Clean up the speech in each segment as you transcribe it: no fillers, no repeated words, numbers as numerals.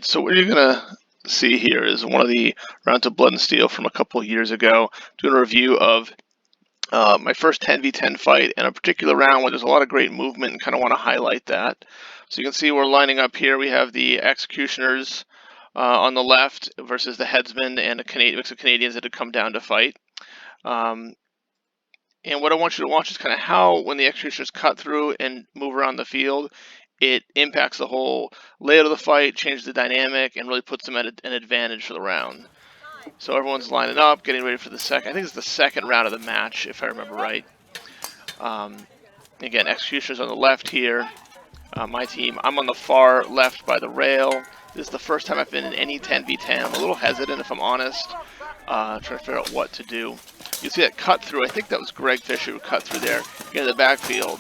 So what you're gonna see here is one of the rounds of Blood and Steel from a couple of years ago, doing a review of my first 10v10 fight in a particular round where there's a lot of great movement, and kind of want to highlight that. So you can see we're lining up here. We have the Executioners on the left versus the Headsmen and a mix of Canadians that had come down to fight. And what I want you to watch is kind of how, when the Executioners cut through and move around the field, it impacts the whole layout of the fight, changes the dynamic, and really puts them at an advantage for the round. So everyone's lining up, getting ready for the second. I think it's the second round of the match, if I remember right. Again, Executioners on the left here. My team, I'm on the far left by the rail. This is the first time I've been in any 10v10. I'm a little hesitant, if I'm honest, trying to figure out what to do. You see that cut through. I think that was Greg Fisher who cut through there into the backfield.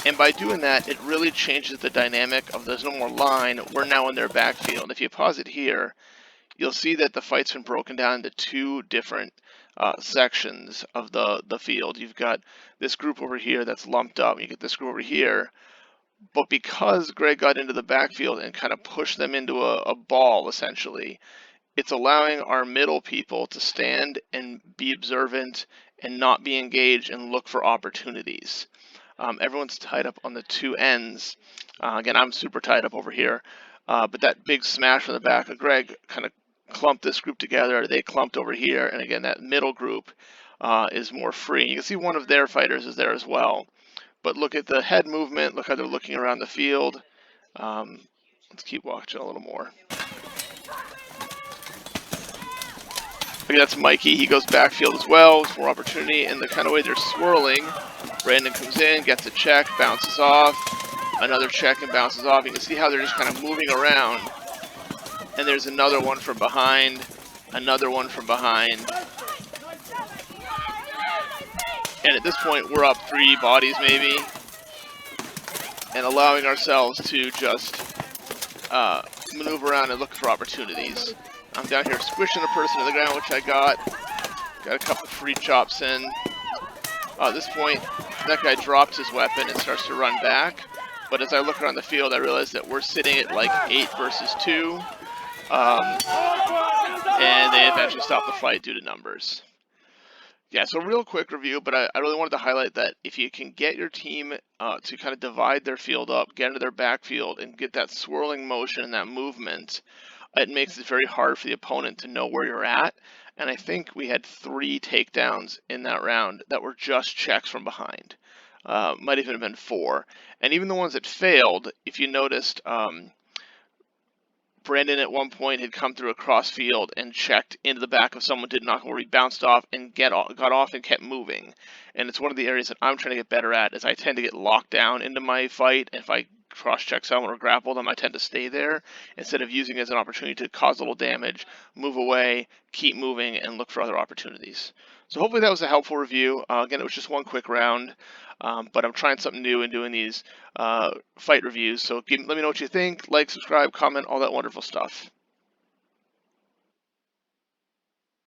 And by doing that, it really changes the dynamic of there's no more line. We're now in their backfield. If you pause it here, you'll see that the fight's been broken down into two different sections of the field. You've got this group over here that's lumped up. You get this group over here. But because Greg got into the backfield and kind of pushed them into a ball, essentially, it's allowing our middle people to stand and be observant and not be engaged and look for opportunities. Everyone's tied up on the two ends. Again, I'm super tied up over here. But that big smash from the back of Greg kind of clumped this group together. They clumped over here. And again, that middle group is more free. You can see one of their fighters is there as well. But look at the head movement. Look how they're looking around the field. Let's keep watching a little more. Look, that's Mikey. He goes backfield as well. It's more opportunity. And the kind of way they're swirling, Brandon comes in, gets a check, bounces off. Another check and bounces off. You can see how they're just kind of moving around. And there's another one from behind. Another one from behind. And at this point, we're up 3 bodies maybe. And allowing ourselves to just maneuver around and look for opportunities. I'm down here squishing a person to the ground, which I got. Got a couple free chops in. At this point, that guy drops his weapon and starts to run back. But as I look around the field, I realize that we're sitting at like 8 versus 2. And they eventually stop the fight due to numbers. Yeah, so real quick review, but I really wanted to highlight that if you can get your team to kind of divide their field up, get into their backfield, and get that swirling motion and that movement, it makes it very hard for the opponent to know where you're at. And I think we had 3 takedowns in that round that were just checks from behind. Might even have been 4. And even the ones that failed, if you noticed, Brandon at one point had come through a cross field and checked into the back of someone, did not, where he bounced off and got off and kept moving. And it's one of the areas that I'm trying to get better at, is I tend to get locked down into my fight. And if I cross-check someone or grapple them, I tend to stay there instead of using it as an opportunity to cause a little damage, move away, keep moving, and look for other opportunities. So hopefully that was a helpful review. Again, it was just one quick round, but I'm trying something new and doing these fight reviews. So let me know what you think. Like, subscribe, comment, all that wonderful stuff.